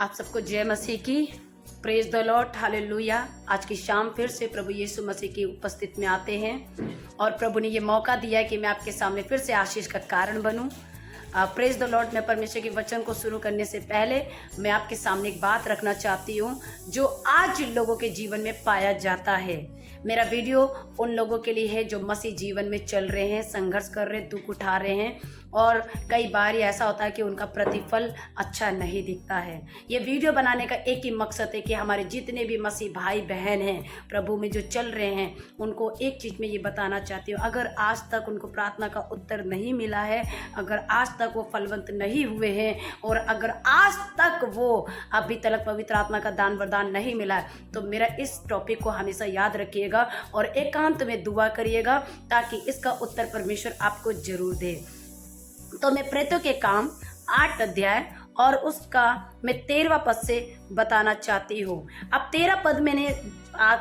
आप सबको जय मसीह की। Praise the Lord, hallelujah. आज की शाम फिर से प्रभु यीशु मसीह की उपस्थिति में आते हैं और प्रभु ने ये मौका दिया है कि मैं आपके सामने फिर से आशीष का कारण बनूं। Praise the Lord. मैं परमेश्वर के वचन को शुरू करने से पहले मैं आपके सामने एक बात रखना चाहती हूँ जो आज लोगों के जीवन में पाया जाता है। मेरा वीडियो उन लोगों के लिए है जो मसीह जीवन में चल रहे हैं, संघर्ष कर रहे हैं, दुख उठा रहे हैं और कई बार ऐसा होता है कि उनका प्रतिफल अच्छा नहीं दिखता है। ये वीडियो बनाने का एक ही मकसद है कि हमारे जितने भी मसीह भाई बहन हैं, प्रभु में जो चल रहे हैं, उनको एक चीज़ में ये बताना चाहती हूँ। अगर आज तक उनको प्रार्थना का उत्तर नहीं मिला है, अगर आज तक वो फलवंत नहीं हुए हैं और अगर आज तक वो अभी तक पवित्र आत्मा का दान वरदान नहीं मिला है, तो मेरा इस टॉपिक को हमेशा याद रखिएगा और एकांत में दुआ करिएगा ताकि इसका उत्तर परमेश्वर आपको जरूर दे। तो मैं प्रेरितों के काम 8 अध्याय और उसका मैं 13वां पद से बताना चाहती हूँ। अब 13 पद मैंने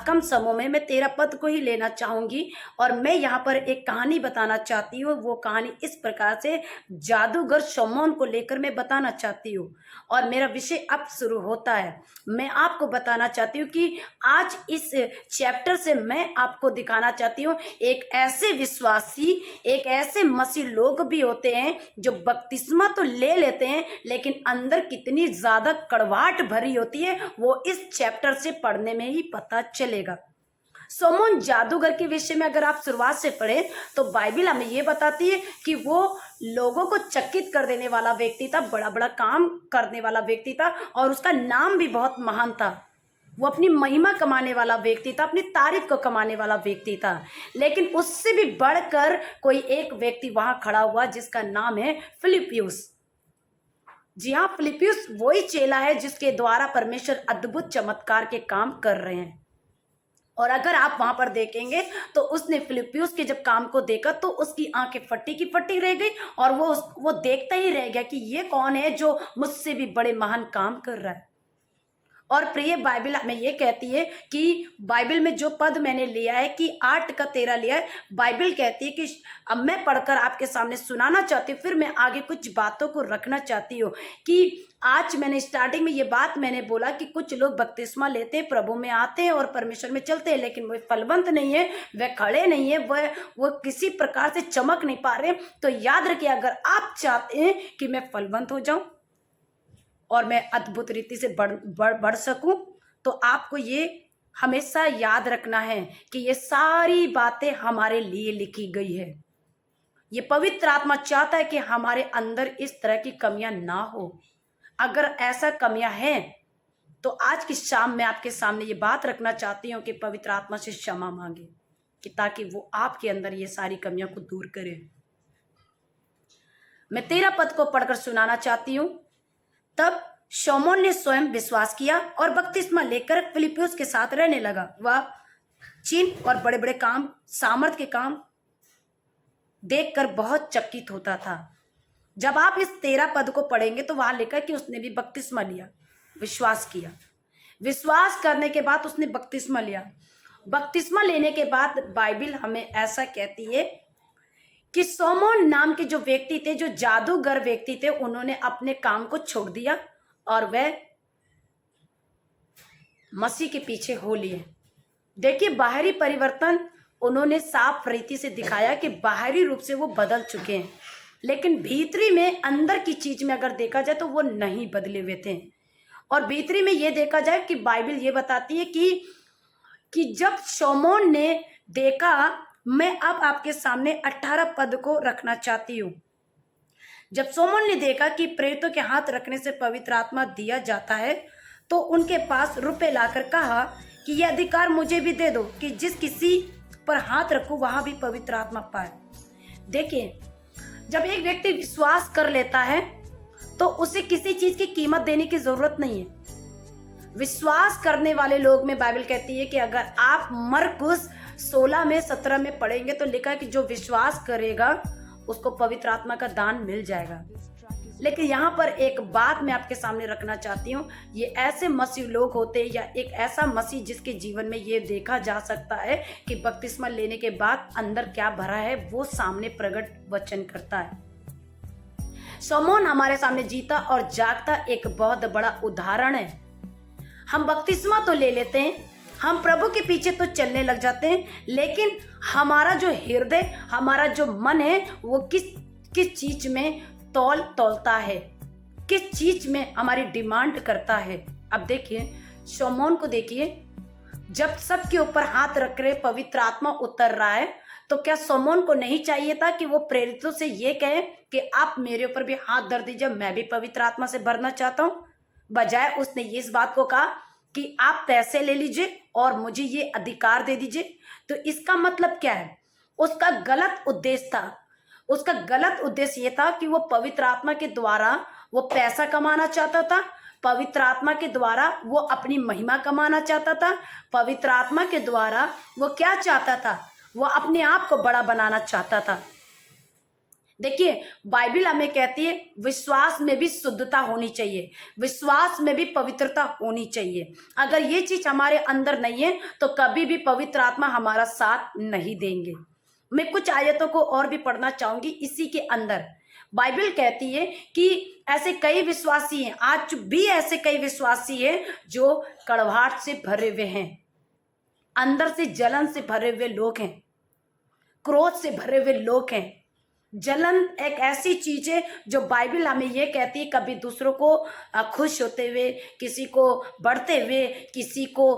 कम समय में मैं 13 पद को ही लेना चाहूँगी और मैं यहाँ पर एक कहानी बताना चाहती हूँ। वो कहानी इस प्रकार से जादूगर शमौन को लेकर मैं बताना चाहती हूँ और मेरा विषय अब शुरू होता है। मैं आपको बताना चाहती हूँ कि आज इस चैप्टर से मैं आपको दिखाना चाहती हूँ एक ऐसे विश्वासी, एक ऐसे मसीह लोग भी होते हैं जो बपतिस्मा तो ले लेते हैं लेकिन अंदर कितनी ज्यादा कड़वाहट भरी होती है वो इस चैप्टर से पढ़ने में ही पता चलेगा। शमौन जादूगर के विषय में अगर आप शुरुआत से पढ़े तो बाइबल हमें ये बताती है कि वो लोगों को चकित कर देने वाला व्यक्ति था, बड़ा बड़ा काम करने वाला व्यक्ति था और उसका नाम भी बहुत महान था। वो अपनी महिमा कमाने वाला व्यक्ति था, अपनी तारीफ को कमाने वाला व्यक्ति था। लेकिन उससे भी बढ़कर कोई एक व्यक्ति वहां खड़ा हुआ जिसका नाम है फिलिप्युस। जी हाँ, फिलिप्युस वही चेला है जिसके द्वारा परमेश्वर अद्भुत चमत्कार के काम कर रहे हैं। और अगर आप वहां पर देखेंगे तो उसने फिलिप्युस के जब काम को देखा तो उसकी आंखें फटी की फटी रह गई और वो देखता ही रह गया कि ये कौन है जो मुझसे भी बड़े महान काम कर रहा है। और प्रिय बाइबल हमें ये कहती है कि बाइबल में जो पद मैंने लिया है कि 8 का 13 लिया है, बाइबल कहती है कि अब मैं पढ़कर आपके सामने सुनाना चाहती हूँ। फिर मैं आगे कुछ बातों को रखना चाहती हूँ कि आज मैंने स्टार्टिंग में ये बात मैंने बोला कि कुछ लोग बपतिस्मा लेते हैं, प्रभु में आते हैं और परमेश्वर में चलते हैं, लेकिन वो फलवंत नहीं है, वह खड़े नहीं है, वो किसी प्रकार से चमक नहीं पा रहे। तो याद रखिए, अगर आप चाहते हैं कि मैं फलवंत हो जाऊं और मैं अद्भुत रीति से बढ़ सकूं, तो आपको ये हमेशा याद रखना है कि ये सारी बातें हमारे लिए लिखी गई है। ये पवित्र आत्मा चाहता है कि हमारे अंदर इस तरह की कमियां ना हो। अगर ऐसा कमियां हैं तो आज की शाम मैं आपके सामने ये बात रखना चाहती हूँ कि पवित्र आत्मा से क्षमा मांगे कि ताकि वो आपके अंदर ये सारी कमियों को दूर करे। मैं 13 पद को पढ़कर सुनाना चाहती हूँ। तब शमौन ने स्वयं विश्वास किया और बपतिस्मा लेकर फिलिप्युस के साथ रहने लगा। वह चिन्ह और बड़े बड़े काम, सामर्थ के काम देखकर बहुत चकित होता था। जब आप इस 13 पद को पढ़ेंगे तो वहां लिखा कि उसने भी बपतिस्मा लिया, विश्वास किया। विश्वास करने के बाद उसने बपतिस्मा लिया। बपतिस्मा लेने के बाद बाइबल हमें ऐसा कहती है कि शमौन नाम के जो व्यक्ति थे, जो जादूगर व्यक्ति थे, उन्होंने अपने काम को छोड़ दिया और वह मसीह के पीछे हो लिए। देखिए, बाहरी परिवर्तन उन्होंने साफ रीति से दिखाया कि बाहरी रूप से वो बदल चुके हैं, लेकिन भीतरी में, अंदर की चीज में अगर देखा जाए तो वो नहीं बदले हुए थे। और भीतरी में ये देखा जाए कि बाइबल ये बताती है कि जब शमौन ने देखा, मैं अब आपके सामने 18 पद को रखना चाहती हूँ। जब शमौन ने देखा कि प्रेरितों के हाथ रखने से पवित्र आत्मा दिया जाता है तो उनके पास रुपए लाकर कहा कि यह अधिकार मुझे भी दे दो कि जिस किसी पर हाथ रखूं वहां भी पवित्र आत्मा पाए। देखिए, जब एक व्यक्ति विश्वास कर लेता है तो उसे किसी चीज की कीमत देने की जरूरत नहीं है। विश्वास करने वाले लोग में बाइबल कहती है कि अगर आप मरकुस 16 में 17 में पढ़ेंगे तो लिखा है कि जो विश्वास करेगा उसको पवित्र आत्मा का दान मिल जाएगा। लेकिन यहाँ पर एक बात मैं आपके सामने रखना चाहती हूँ। ये ऐसे मसीह लोग होते हैं या एक ऐसा मसीह जिसके जीवन में ये देखा जा सकता है कि बपतिस्मा लेने के बाद अंदर क्या भरा है वो सामने प्रकट वचन करता है। सोलोमन हमारे सामने जीता और जागता एक बहुत बड़ा उदाहरण है। हम बपतिस्मा तो ले लेते हैं, हम प्रभु के पीछे तो चलने लग जाते हैं, लेकिन हमारा जो हृदय, हमारा जो मन है, वो किस चीज में तोलता है, किस चीज में हमारी डिमांड करता है। अब देखिए सोलोमन को, देखिए जब सबके ऊपर हाथ रख रहे पवित्र आत्मा उतर रहा है, तो क्या सोलोमन को नहीं चाहिए था कि वो प्रेरितों से ये कहे कि आप मेरे ऊपर भी हाथ धर दीजिए, मैं भी पवित्र आत्मा से भरना चाहता हूं? बजाय उसने इस बात को कहा कि आप पैसे ले लीजिए और मुझे ये अधिकार दे दीजिए। तो इसका मतलब क्या है? उसका गलत उद्देश्य था। उसका गलत उद्देश्य ये था कि वो पवित्र आत्मा के द्वारा वो पैसा कमाना चाहता था, पवित्र आत्मा के द्वारा वो अपनी महिमा कमाना चाहता था, पवित्र आत्मा के द्वारा वो क्या चाहता था? वो अपने आप को बड़ा बनाना चाहता था। देखिए बाइबल हमें कहती है विश्वास में भी शुद्धता होनी चाहिए, विश्वास में भी पवित्रता होनी चाहिए। अगर ये चीज हमारे अंदर नहीं है तो कभी भी पवित्र आत्मा हमारा साथ नहीं देंगे। मैं कुछ आयतों को और भी पढ़ना चाहूंगी इसी के अंदर। बाइबल कहती है कि ऐसे कई विश्वासी हैं, आज भी ऐसे कई विश्वासी हैं जो कड़वाहट से भरे हुए हैं, अंदर से जलन से भरे हुए लोग हैं, क्रोध से भरे हुए लोग हैं। जलन एक ऐसी चीज है जो बाइबल हमें ये कहती है कभी दूसरों को खुश होते हुए, किसी को बढ़ते हुए, किसी को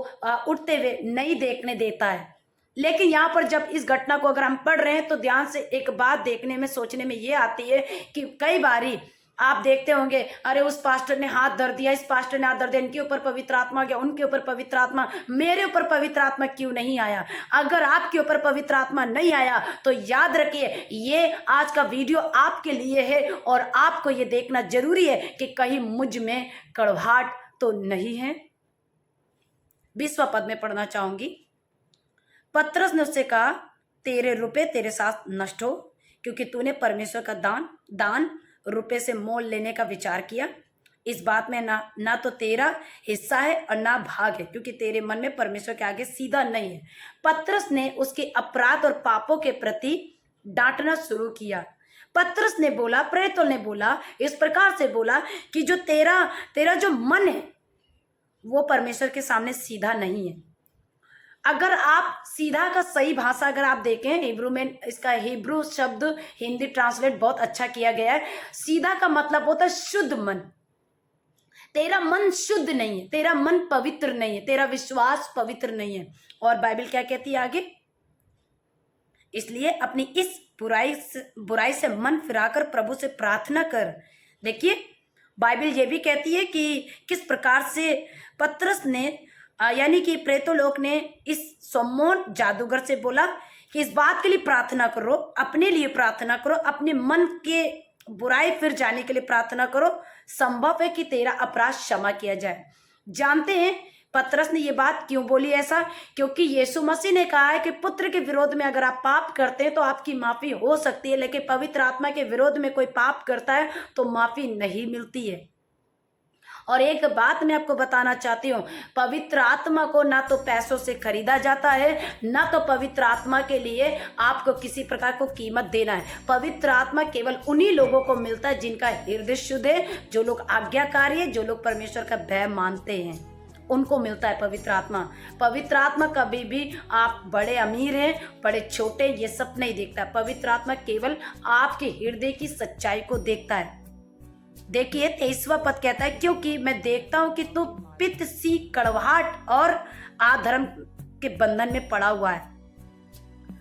उठते हुए नहीं देखने देता है। लेकिन यहाँ पर जब इस घटना को अगर हम पढ़ रहे हैं तो ध्यान से एक बात देखने में, सोचने में ये आती है कि कई बारी आप देखते होंगे, अरे उस पास्टर ने हाथ धर दिया, इस पास्टर ने हाथ धर दिया, इनके ऊपर पवित्र आत्मा गया, उनके ऊपर पवित्र आत्मा, मेरे ऊपर पवित्र आत्मा क्यों नहीं आया? अगर आपके ऊपर पवित्र आत्मा नहीं आया तो याद रखिए ये आज का वीडियो आपके लिए है और आपको ये देखना जरूरी है कि कहीं मुझ में कड़वाहट तो नहीं है। 20वां पद में पढ़ना चाहूंगी। पतरस ने उससे कहा, तेरे रुपए तेरे साथ नष्ट हो, क्योंकि तूने परमेश्वर का दान रुपए से मोल लेने का विचार किया। इस बात में ना तो तेरा हिस्सा है और ना भाग है, क्योंकि तेरे मन में परमेश्वर के आगे सीधा नहीं है। पतरस ने उसके अपराध और पापों के प्रति डांटना शुरू किया। पतरस ने बोला, प्रेरितों ने बोला, इस प्रकार से बोला कि जो तेरा जो मन है वो परमेश्वर के सामने सीधा नहीं है। अगर आप सीधा का सही भाषा अगर आप देखें हिब्रू में, इसका हिब्रू शब्द हिंदी ट्रांसलेट बहुत अच्छा किया गया है। सीधा का मतलब होता है शुद्ध मन। तेरा मन शुद्ध नहीं है, तेरा मन पवित्र नहीं है, तेरा विश्वास पवित्र नहीं है। और बाइबल क्या कहती है आगे? इसलिए अपनी इस बुराई से मन फिराकर प्रभु से प्रार्थना कर। देखिए बाइबल ये भी कहती है कि किस प्रकार से पतरस ने यानी कि प्रेतो लोग ने इस सोलोमन जादूगर से बोला कि इस बात के लिए प्रार्थना करो, अपने लिए प्रार्थना करो, अपने मन के बुराई फिर जाने के लिए प्रार्थना करो, संभव है कि तेरा अपराध क्षमा किया जाए। जानते हैं पतरस ने ये बात क्यों बोली ऐसा? क्योंकि यीशु मसीह ने कहा है कि पुत्र के विरोध में अगर आप पाप करते हैं तो आपकी माफी हो सकती है, लेकिन पवित्र आत्मा के विरोध में कोई पाप करता है तो माफी नहीं मिलती है। और एक बात मैं आपको बताना चाहती हूँ, पवित्र आत्मा को ना तो पैसों से खरीदा जाता है, ना तो पवित्र आत्मा के लिए आपको किसी प्रकार को कीमत देना है। पवित्र आत्मा केवल उन्हीं लोगों को मिलता है जिनका हृदय शुद्ध है, जो लोग आज्ञाकारी है, जो लोग परमेश्वर का भय मानते हैं, उनको मिलता है पवित्र आत्मा। पवित्र आत्मा कभी भी आप बड़े अमीर हैं, बड़े छोटे, ये सब नहीं देखता। पवित्र आत्मा केवल आपके हृदय की सच्चाई को देखता है। देखिए 23वां पद कहता है, क्योंकि मैं देखता हूं कि तू पित्त सी कड़वाहट और अधर्म के बंधन में पड़ा हुआ है।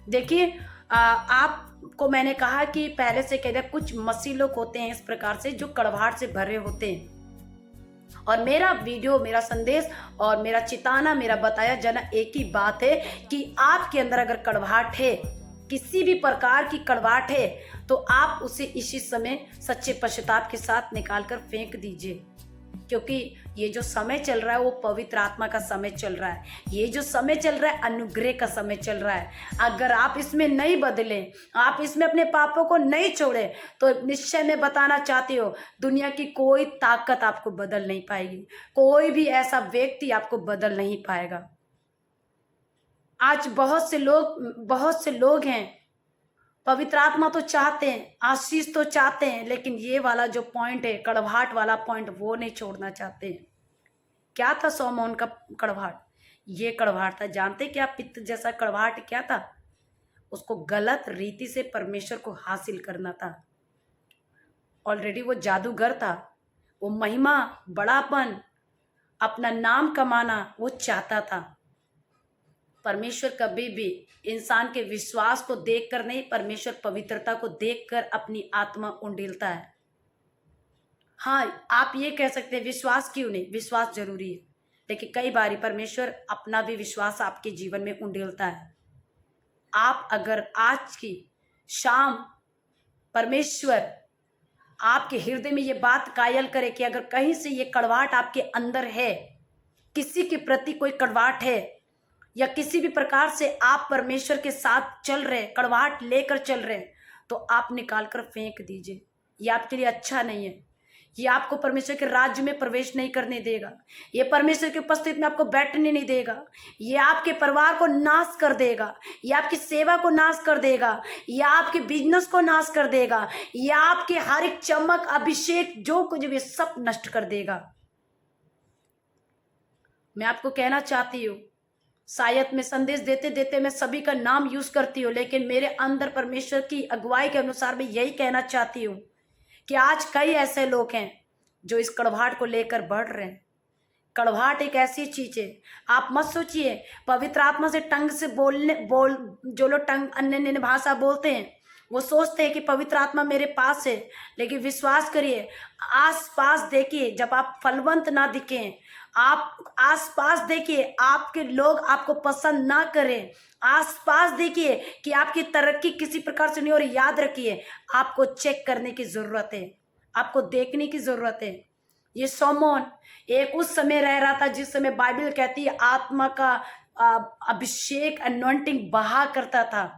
देखिए आपको मैंने कहा कि पहले से कह दिया, कुछ मसीह लोग होते हैं इस प्रकार से जो कड़वाहट से भरे होते हैं। और मेरा वीडियो, मेरा संदेश और मेरा चिताना, मेरा बताया जाना एक ही बात है कि आपके अंदर अगर कड़वाहट है, किसी भी प्रकार की कड़वाहट है, तो आप उसे इसी समय सच्चे पश्चाताप के साथ निकाल कर फेंक दीजिए। क्योंकि ये जो समय चल रहा है वो पवित्र आत्मा का समय चल रहा है, ये जो समय चल रहा है अनुग्रह का समय चल रहा है। अगर आप इसमें नहीं बदलें, आप इसमें अपने पापों को नहीं छोड़े, तो निश्चय मैं बताना चाहती हूँ दुनिया की कोई ताकत आपको बदल नहीं पाएगी, कोई भी ऐसा व्यक्ति आपको बदल नहीं पाएगा। आज बहुत से लोग हैं पवित्र आत्मा तो चाहते हैं, आशीष तो चाहते हैं, लेकिन ये वाला जो पॉइंट है, कड़वाहट वाला पॉइंट, वो नहीं छोड़ना चाहते हैं। क्या था सोमोन का कड़वाहट? ये कड़वाहट था, जानते क्या पित्त जैसा कड़वाहट क्या था? उसको गलत रीति से परमेश्वर को हासिल करना था। ऑलरेडी वो जादूगर था, वो महिमा, बड़ापन, अपना नाम कमाना वो चाहता था। परमेश्वर कभी भी इंसान के विश्वास को देखकर नहीं, परमेश्वर पवित्रता को देखकर अपनी आत्मा उंडेलता है। हाँ, आप ये कह सकते हैं विश्वास क्यों नहीं, विश्वास जरूरी है, लेकिन कई बार परमेश्वर अपना भी विश्वास आपके जीवन में उंडेलता है। आप अगर आज की शाम परमेश्वर आपके हृदय में ये बात कायल करे कि अगर कहीं से ये कड़वाहट आपके अंदर है, किसी के प्रति कोई कड़वाहट है, या किसी भी प्रकार से आप परमेश्वर के साथ चल रहे, कड़वाहट लेकर चल रहे, तो आप निकाल कर फेंक दीजिए। ये आपके लिए अच्छा नहीं है। ये आपको परमेश्वर के राज्य में प्रवेश नहीं करने देगा। ये परमेश्वर की उपस्थिति में आपको बैठने नहीं देगा। ये आपके परिवार को नाश कर देगा। ये आपकी सेवा को नाश कर देगा। ये आपके बिजनेस को नाश कर देगा। ये आपके हर एक चमक, अभिषेक, जो कुछ भी सब नष्ट कर देगा। मैं आपको कहना चाहती हूँ, शायद मैं संदेश देते देते मैं सभी का नाम यूज करती हूँ, लेकिन मेरे अंदर परमेश्वर की अगुवाई के अनुसार मैं यही कहना चाहती हूँ कि आज कई ऐसे लोग हैं जो इस कड़वाहट को लेकर बढ़ रहे हैं। कड़वाहट एक ऐसी चीज है, आप मत सोचिए पवित्र आत्मा से टंग से जो लोग टंग अन्य भाषा बोलते हैं, वो सोचते हैं कि पवित्र आत्मा मेरे पास है, लेकिन विश्वास करिए, आस पास देखिए, जब आप फलवंत ना दिखें, आप आस पास देखिए आपके लोग आपको पसंद ना करें, आस पास देखिए कि आपकी तरक्की किसी प्रकार से नहीं हो रही, याद रखिए आपको चेक करने की जरूरत है, आपको देखने की जरूरत है। ये सोमोन एक उस समय रह रहा था जिस समय बाइबल कहती है आत्मा का अभिषेक, अनॉइंटिंग बहा करता था।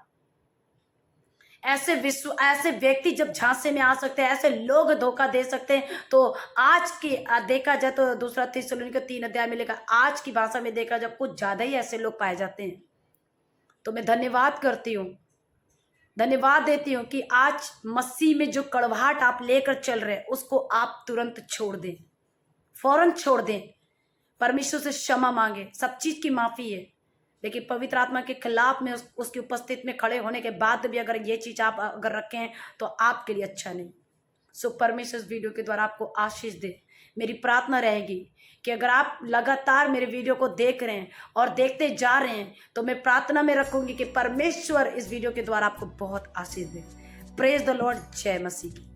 ऐसे व्यक्ति जब झांसे में आ सकते हैं, ऐसे लोग धोखा दे सकते हैं, तो आज की देखा जाए तो दूसरा थिस्सलुनीके 3 अध्याय में लिखा, आज की भाषा में देखा जाए कुछ ज्यादा ही ऐसे लोग पाए जाते हैं। तो मैं धन्यवाद करती हूँ, धन्यवाद देती हूँ कि आज मसीह में जो कड़वाहट आप लेकर चल रहे हैं उसको आप तुरंत छोड़ दें, फौरन छोड़ दें, परमेश्वर से क्षमा मांगे, सब चीज की माफी है। लेकिन पवित्र आत्मा के खिलाफ में उसकी उपस्थिति में खड़े होने के बाद भी अगर ये चीज आप अगर रखें तो आपके लिए अच्छा नहीं। सो परमेश्वर इस वीडियो के द्वारा आपको आशीष दे। मेरी प्रार्थना रहेगी कि अगर आप लगातार मेरे वीडियो को देख रहे हैं और देखते जा रहे हैं, तो मैं प्रार्थना में रखूंगी कि परमेश्वर इस वीडियो के द्वारा आपको बहुत आशीष दे। Praise the Lord. जय मसीह की।